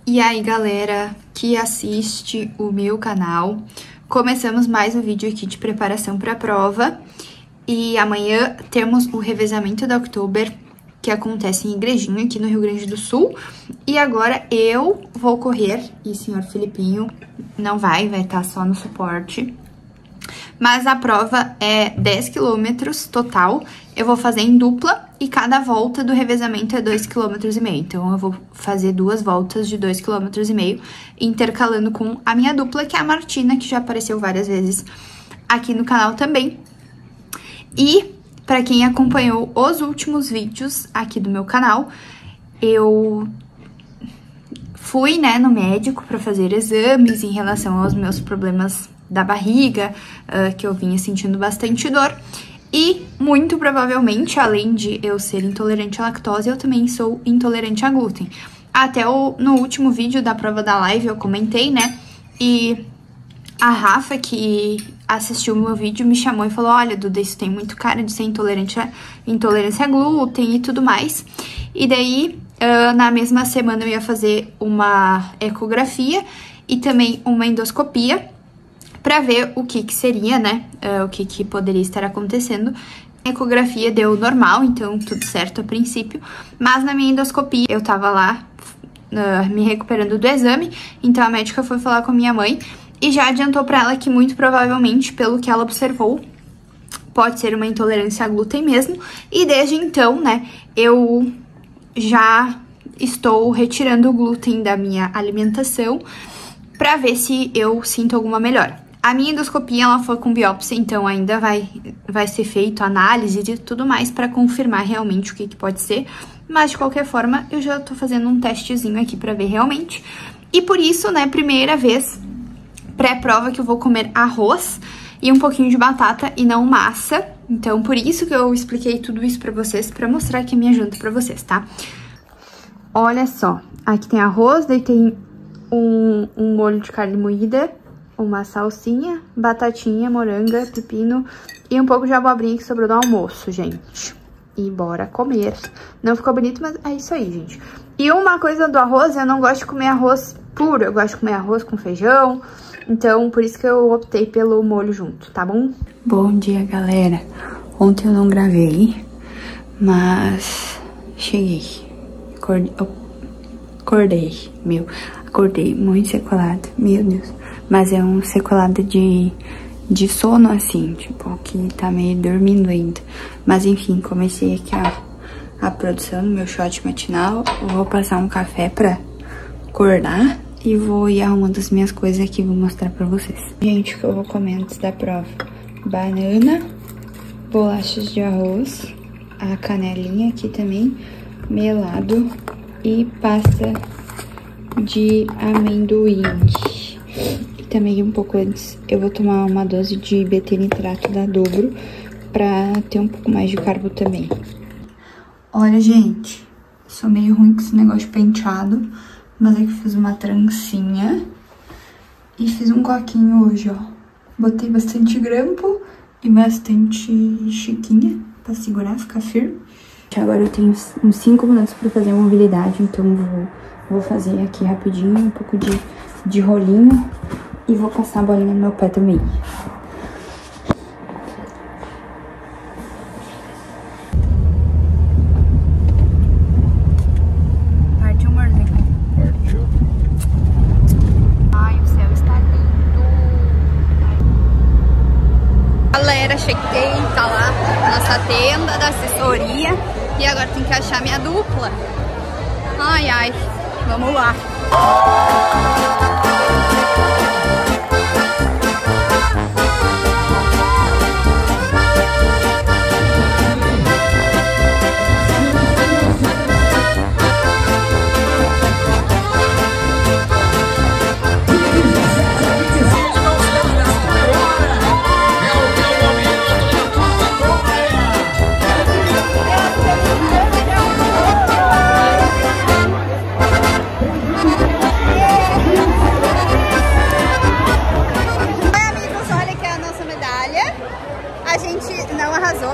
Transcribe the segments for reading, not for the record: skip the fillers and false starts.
E aí, galera que assiste o meu canal, começamos mais um vídeo aqui de preparação para a prova. E amanhã temos o revezamento da Oktober, que acontece em Igrejinha, aqui no Rio Grande do Sul. E agora eu vou correr, e o senhor Filipinho não vai estar só no suporte. Mas a prova é 10 km total, eu vou fazer em dupla e cada volta do revezamento é 2,5 km. Então, eu vou fazer 2 voltas de 2,5 km, intercalando com a minha dupla, que é a Martina, que já apareceu várias vezes aqui no canal também. E, pra quem acompanhou os últimos vídeos aqui do meu canal, eu fui, né, no médico pra fazer exames em relação aos meus problemas da barriga, que eu vinha sentindo bastante dor. E, muito provavelmente, além de eu ser intolerante à lactose, eu também sou intolerante a glúten. Até no último vídeo da prova da live eu comentei, né? E a Rafa, que assistiu o meu vídeo, me chamou e falou: olha, Duda, isso tem muito cara de ser intolerância a glúten e tudo mais. E daí, na mesma semana eu ia fazer uma ecografia e também uma endoscopia, pra ver o que seria, né, o que poderia estar acontecendo. A ecografia deu normal, então tudo certo a princípio, mas na minha endoscopia eu tava lá me recuperando do exame, então a médica foi falar com a minha mãe e já adiantou pra ela que muito provavelmente, pelo que ela observou, pode ser uma intolerância a glúten mesmo, e desde então, né, eu já estou retirando o glúten da minha alimentação pra ver se eu sinto alguma melhora. A minha endoscopia, ela foi com biópsia, então ainda vai ser feito análise e tudo mais pra confirmar realmente o que pode ser. Mas, de qualquer forma, eu já tô fazendo um testezinho aqui pra ver realmente. E por isso, né, primeira vez pré-prova que eu vou comer arroz e um pouquinho de batata e não massa. Então, por isso que eu expliquei tudo isso pra vocês, pra mostrar aqui a minha janta pra vocês, tá? Olha só, aqui tem arroz, daí tem um molho de carne moída, uma salsinha, batatinha, moranga, pepino e um pouco de abobrinha que sobrou do almoço, gente. E bora comer. Não ficou bonito, mas é isso aí, gente. E uma coisa do arroz, eu não gosto de comer arroz puro, eu gosto de comer arroz com feijão. Então, por isso que eu optei pelo molho junto, tá bom? Bom dia, galera. Ontem eu não gravei, mas cheguei. Acordei muito secolada, meu Deus. Mas é um secolado de sono, assim, tipo, que tá meio dormindo ainda. Mas, enfim, comecei aqui a produção do meu shot matinal. Vou passar um café pra acordar e vou ir arrumando as minhas coisas aqui, vou mostrar pra vocês. Gente, o que eu vou comer antes da prova? Banana, bolachas de arroz, a canelinha aqui também, melado e pasta de amendoim. Também um pouco antes eu vou tomar uma dose de BT nitrato da Dobro pra ter um pouco mais de carbo também. Olha, gente, sou meio ruim com esse negócio de penteado, mas é que fiz uma trancinha e fiz um coquinho hoje, ó. Botei bastante grampo e bastante chiquinha pra segurar, ficar firme. Agora eu tenho uns 5 minutos pra fazer a mobilidade, então vou fazer aqui rapidinho um pouco de rolinho. E vou passar a bolinha no meu pé também. Partiu, amorzinho? Partiu. Ai, o céu está lindo. Galera, cheguei, tá lá nossa tenda da assessoria. E agora tem que achar minha dupla. Ai, ai, vamos lá.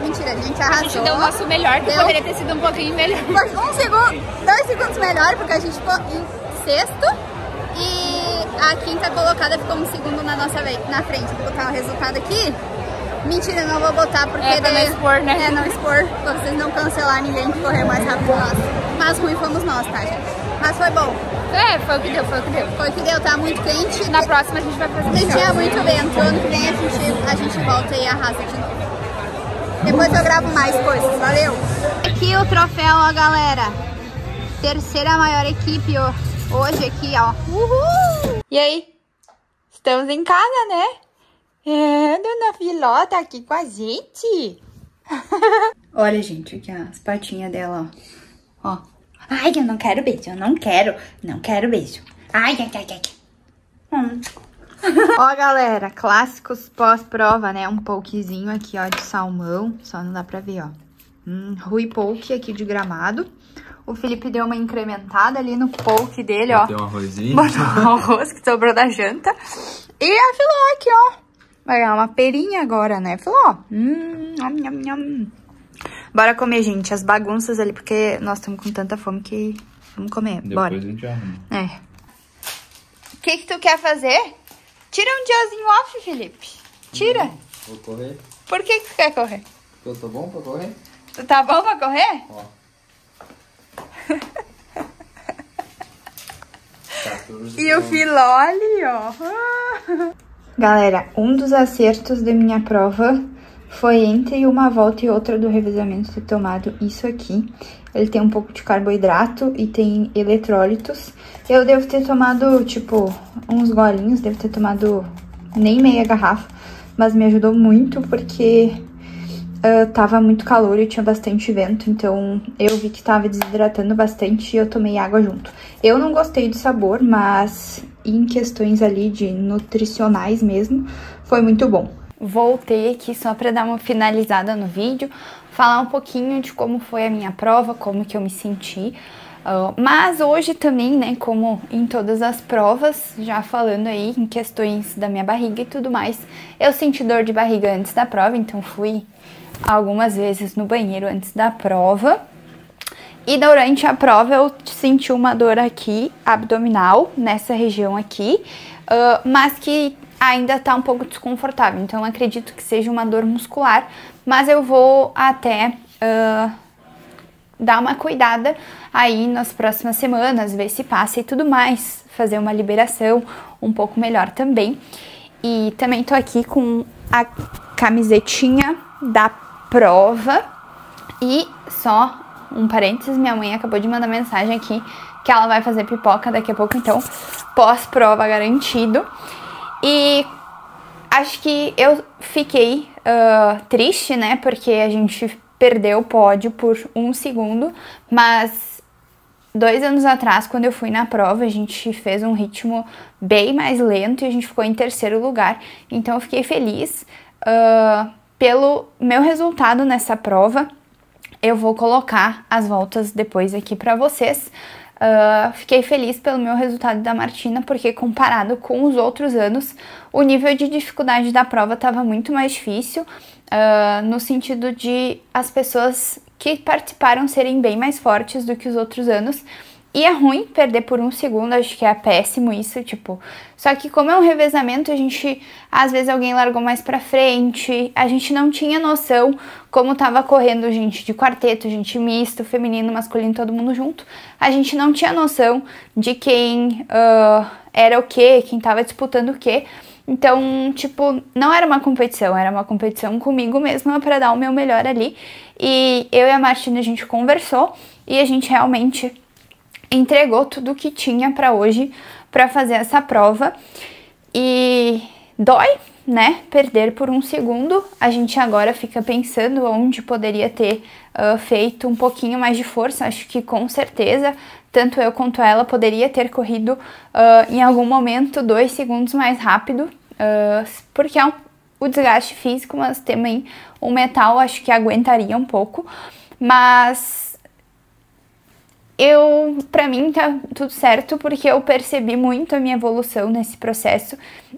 Mentira, a gente arrasou. A gente deu o nosso melhor, que poderia ter sido um pouquinho melhor. 2 segundos melhor, porque a gente ficou em sexto e a quinta colocada ficou um segundo na nossa na frente. Vou botar o resultado aqui. Mentira, não vou botar porque pra não expor, né? não expor, pra vocês não cancelar ninguém que correr mais rápido que nós. Mas ruim fomos nós, tá, gente? Mas foi bom. Foi o que deu, foi o que deu. Foi o que deu, tá muito quente. Na próxima a gente vai fazer E tinha muito vento. Ano que vem a gente volta e arrasa de novo. Depois eu gravo mais coisas, valeu? Aqui o troféu, ó, galera. Terceira maior equipe, ó. Hoje aqui, ó. Uhul! E aí? Estamos em casa, né? É, Dona Filó tá aqui com a gente. Olha, gente, aqui as patinhas dela, ó. Ó. Ai, eu não quero beijo, eu não quero. Não quero beijo. Ai, ai, ai, ai. Ó, galera, clássicos pós-prova, né? Um pokezinho aqui, ó, de salmão. Só não dá pra ver, ó. Rui poke aqui de Gramado. O Felipe deu uma incrementada ali no poke dele, ó. Deu um arrozinho. Botou um arroz que sobrou da janta. E a Filó aqui, ó. Vai ganhar uma perinha agora, né, Filó? Bora comer, gente. As bagunças ali, porque nós estamos com tanta fome que vamos comer. Depois Bora. a gente arruma. É. O que tu quer fazer? Tira um diazinho off, Felipe. Tira. Vou correr. Por que tu quer correr? Porque eu tô bom pra correr? Tu tá bom pra correr? Ó. Tá tudo E o Filó ali, ó. Galera, um dos acertos da minha prova foi entre uma volta e outra do revezamento ter tomado isso aqui. Ele tem um pouco de carboidrato e tem eletrólitos. Eu devo ter tomado, tipo, uns golinhos, devo ter tomado nem meia garrafa, mas me ajudou muito porque tava muito calor e tinha bastante vento, então eu vi que tava desidratando bastante e eu tomei água junto. Eu não gostei do sabor, mas em questões ali de nutricionais mesmo, foi muito bom. Voltei aqui só pra dar uma finalizada no vídeo, falar um pouquinho de como foi a minha prova, como que eu me senti. Mas hoje também, né, como em todas as provas, já falando aí em questões da minha barriga e tudo mais, eu senti dor de barriga antes da prova, então fui algumas vezes no banheiro antes da prova. E durante a prova eu senti uma dor aqui, abdominal, nessa região aqui, mas que ainda tá um pouco desconfortável, então acredito que seja uma dor muscular, mas eu vou até dar uma cuidada aí nas próximas semanas, ver se passa e tudo mais, fazer uma liberação um pouco melhor também. E também tô aqui com a camisetinha da prova e só um parênteses, minha mãe acabou de mandar mensagem aqui que ela vai fazer pipoca daqui a pouco, então pós-prova garantido. E acho que eu fiquei triste, né, porque a gente perdeu o pódio por 1 segundo, mas 2 anos atrás, quando eu fui na prova, a gente fez um ritmo bem mais lento e a gente ficou em 3º lugar, então eu fiquei feliz pelo meu resultado nessa prova. Eu vou colocar as voltas depois aqui pra vocês. Fiquei feliz pelo meu resultado da Martina, porque comparado com os outros anos, o nível de dificuldade da prova estava muito mais difícil, no sentido de as pessoas que participaram serem bem mais fortes do que os outros anos. E é ruim perder por 1 segundo, acho que é péssimo isso, tipo... Só que como é um revezamento, a gente... Às vezes alguém largou mais pra frente, a gente não tinha noção como tava correndo gente de quarteto, gente misto, feminino, masculino, todo mundo junto. A gente não tinha noção de quem era o quê, quem tava disputando o quê. Então, tipo, não era uma competição comigo mesma pra dar o meu melhor ali. E eu e a Martina, a gente conversou e a gente realmente entregou tudo o que tinha pra hoje pra fazer essa prova. E dói, né, perder por 1 segundo. A gente agora fica pensando onde poderia ter feito um pouquinho mais de força. Acho que com certeza, tanto eu quanto ela poderia ter corrido em algum momento 2 segundos mais rápido, porque é o desgaste físico, mas também o metal acho que aguentaria um pouco. Mas pra mim tá tudo certo, porque eu percebi muito a minha evolução nesse processo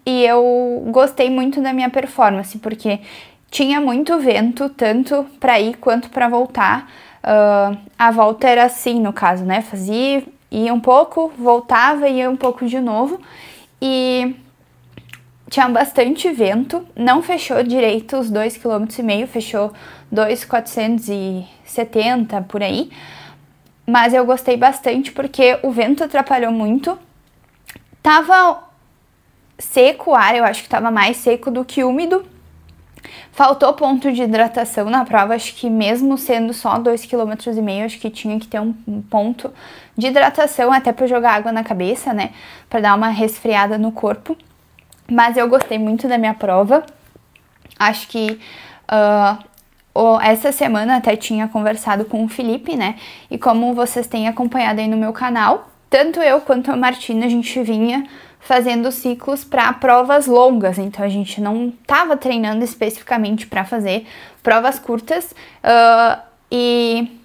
e eu gostei muito da minha performance, porque tinha muito vento, tanto pra ir quanto pra voltar. A volta era assim, no caso, né, fazia ia um pouco, voltava, ia um pouco de novo. E tinha bastante vento, não fechou direito os 2,5 km, fechou 2,470 por aí. Mas eu gostei bastante porque o vento atrapalhou muito. Tava seco o ar, eu acho que tava mais seco do que úmido. Faltou ponto de hidratação na prova, acho que mesmo sendo só 2,5 km, acho que tinha que ter um ponto de hidratação até para jogar água na cabeça, né? Para dar uma resfriada no corpo. Mas eu gostei muito da minha prova. Acho que essa semana até tinha conversado com o Felipe, né? E como vocês têm acompanhado aí no meu canal, tanto eu quanto a Martina, a gente vinha fazendo ciclos para provas longas. Então a gente não estava treinando especificamente para fazer provas curtas. E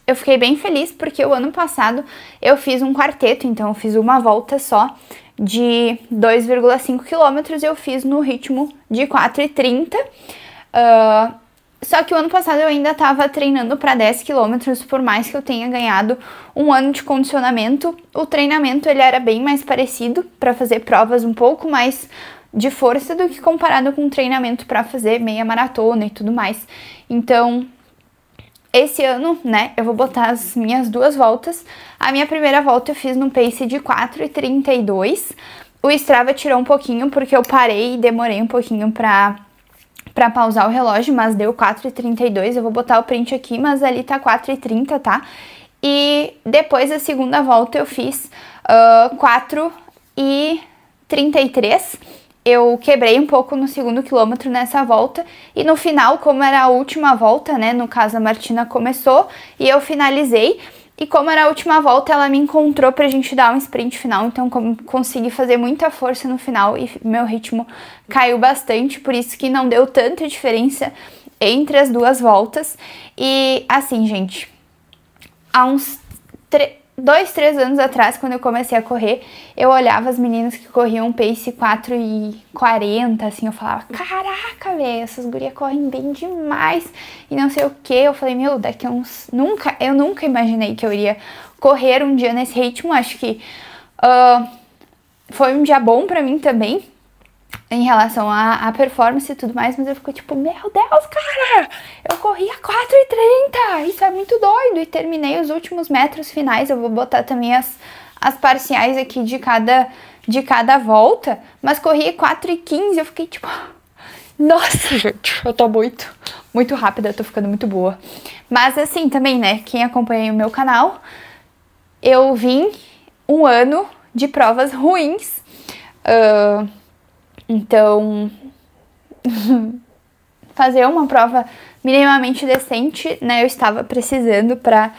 eu fiquei bem feliz porque o ano passado eu fiz um quarteto, então eu fiz uma volta só de 2,5 km, eu fiz no ritmo de 4,30. Só que o ano passado eu ainda estava treinando para 10 km, por mais que eu tenha ganhado um ano de condicionamento, o treinamento ele era bem mais parecido para fazer provas um pouco mais de força do que comparado com o treinamento para fazer meia maratona e tudo mais. Então, esse ano, né, eu vou botar as minhas 2 voltas. A minha primeira volta eu fiz no pace de 4,32. O Strava tirou um pouquinho porque eu parei e demorei um pouquinho pra pausar o relógio, mas deu 4,32. Eu vou botar o print aqui, mas ali tá 4,30, tá? E depois da segunda volta eu fiz 4,33. Eu quebrei um pouco no segundo quilômetro nessa volta e no final, como era a última volta, né, no caso a Martina começou e eu finalizei, e como era a última volta ela me encontrou pra gente dar um sprint final, então consegui fazer muita força no final e meu ritmo caiu bastante, por isso que não deu tanta diferença entre as 2 voltas. E assim, gente, há uns 2, 3 anos atrás, quando eu comecei a correr, eu olhava as meninas que corriam pace 4,40, assim, eu falava, caraca, velho, essas gurias correm bem demais, e não sei o que. Eu falei, meu, daqui a uns... Eu nunca imaginei que eu iria correr um dia nesse ritmo. Acho que foi um dia bom pra mim também, em relação à performance e tudo mais, mas eu fico tipo, meu Deus, cara, eu corri a 4,30, isso é muito doido, e terminei os últimos metros finais. Eu vou botar também as parciais aqui de cada volta, mas corri 4,15, eu fiquei tipo, nossa, gente, eu tô muito rápida, eu tô ficando muito boa. Mas assim, também, né, quem acompanha o meu canal, eu vim um ano de provas ruins, então, fazer uma prova minimamente decente, né, eu estava precisando para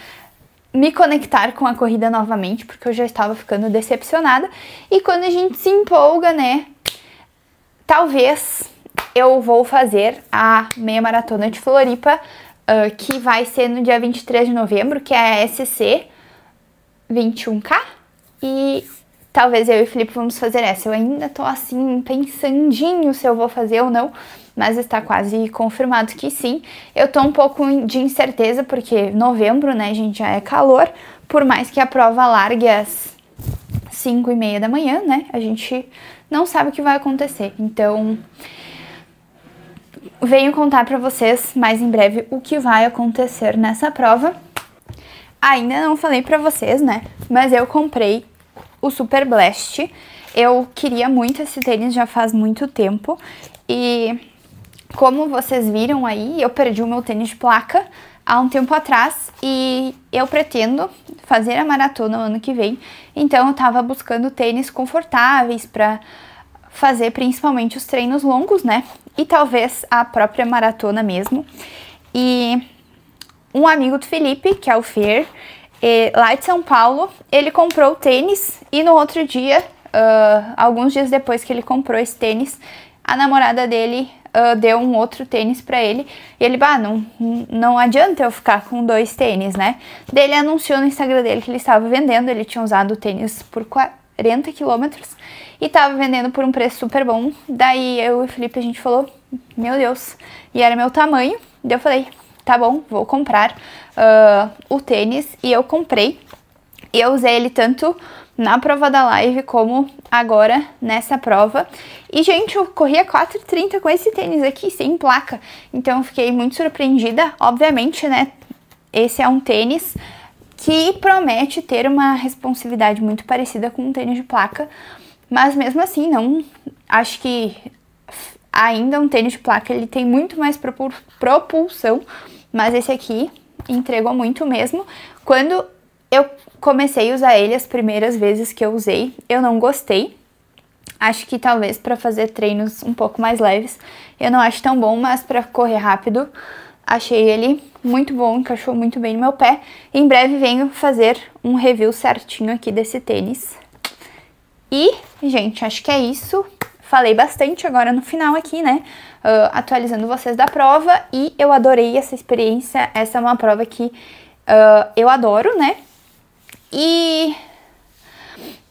me conectar com a corrida novamente, porque eu já estava ficando decepcionada. E quando a gente se empolga, né, talvez eu vou fazer a meia maratona de Floripa, que vai ser no dia 23 de novembro, que é a SC 21K, e talvez eu e o Felipe vamos fazer essa. Eu ainda tô assim, pensandinho se eu vou fazer ou não, mas está quase confirmado que sim. Eu tô um pouco de incerteza, porque novembro, né, gente, já é calor. Por mais que a prova largue às 5h30 da manhã, né, a gente não sabe o que vai acontecer. Então, venho contar pra vocês mais em breve o que vai acontecer nessa prova. Ainda não falei pra vocês, né, mas eu comprei o Super Blast. Eu queria muito esse tênis já faz muito tempo e como vocês viram aí, eu perdi o meu tênis de placa há um tempo atrás e eu pretendo fazer a maratona no ano que vem, então eu tava buscando tênis confortáveis para fazer principalmente os treinos longos, né, e talvez a própria maratona mesmo. E um amigo do Felipe, que é o Fer, lá de São Paulo, ele comprou o tênis e no outro dia, alguns dias depois que ele comprou esse tênis, a namorada dele deu um outro tênis pra ele. E ele, não adianta eu ficar com 2 tênis, né? Daí ele anunciou no Instagram dele que ele estava vendendo, ele tinha usado o tênis por 40 quilômetros e tava vendendo por um preço super bom. Daí eu e o Felipe, a gente falou, meu Deus, e era meu tamanho. Daí eu falei, tá bom, vou comprar o tênis, e eu comprei. E eu usei ele tanto na prova da live como agora nessa prova. E, gente, eu corri a 4h30 com esse tênis aqui, sem placa. Então, eu fiquei muito surpreendida. Obviamente, né, esse é um tênis que promete ter uma responsividade muito parecida com um tênis de placa. Mas, mesmo assim, não... Acho que ainda um tênis de placa, ele tem muito mais propulsão. Mas esse aqui entregou muito mesmo. Quando eu comecei a usar ele as primeiras vezes que eu usei, eu não gostei. Acho que talvez para fazer treinos um pouco mais leves eu não acho tão bom, mas para correr rápido achei ele muito bom, encaixou muito bem no meu pé. Em breve venho fazer um review certinho aqui desse tênis. E, gente, acho que é isso. Falei bastante agora no final aqui, né? Atualizando vocês da prova, e eu adorei essa experiência. Essa é uma prova que eu adoro, né? E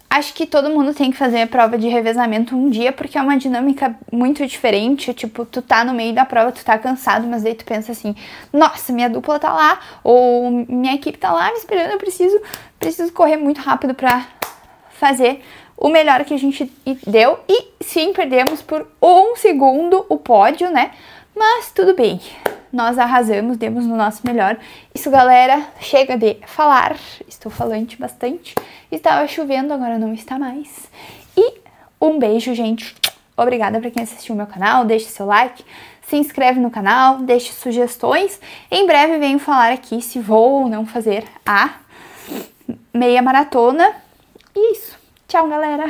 acho que todo mundo tem que fazer a prova de revezamento um dia, porque é uma dinâmica muito diferente. Tipo, tu tá no meio da prova, tu tá cansado, mas daí tu pensa assim, nossa, minha dupla tá lá, ou minha equipe tá lá me esperando, eu preciso correr muito rápido pra fazer o melhor que a gente deu. E sim, perdemos por 1 segundo o pódio, né? Mas tudo bem, nós arrasamos, demos no nosso melhor. Isso, galera, chega de falar, estou falante bastante. Estava chovendo, agora não está mais. E um beijo, gente. Obrigada para quem assistiu o meu canal, deixe seu like, se inscreve no canal, deixe sugestões. Em breve venho falar aqui se vou ou não fazer a meia maratona. E isso. Tchau, galera!